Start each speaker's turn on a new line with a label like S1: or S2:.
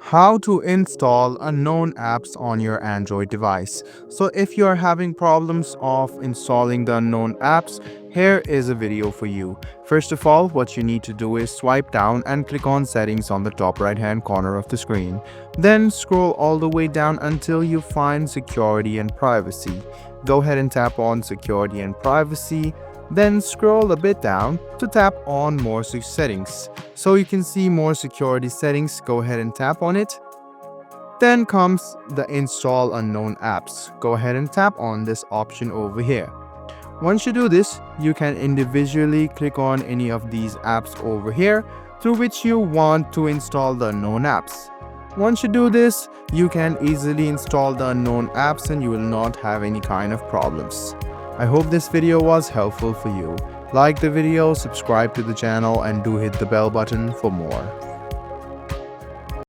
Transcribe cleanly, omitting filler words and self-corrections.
S1: How to install unknown apps on your Android device. So if you are having problems of installing the unknown apps, here is a video for you. First of all, what you need to do is swipe down and click on settings on the top right hand corner of the screen. Then scroll all the way down until you find security and privacy. Go ahead and tap on security and privacy. Then scroll a bit down to tap on more settings. So you can see more security settings. Go ahead and tap on it. Then comes the install unknown apps. Go ahead and tap on this option over here. Once you do this, you can individually click on any of these apps over here through which you want to install the unknown apps. Once you do this, you can easily install the unknown apps and you will not have any kind of problems. I hope this video was helpful for you. Like the video, subscribe to the channel and do hit the bell button for more.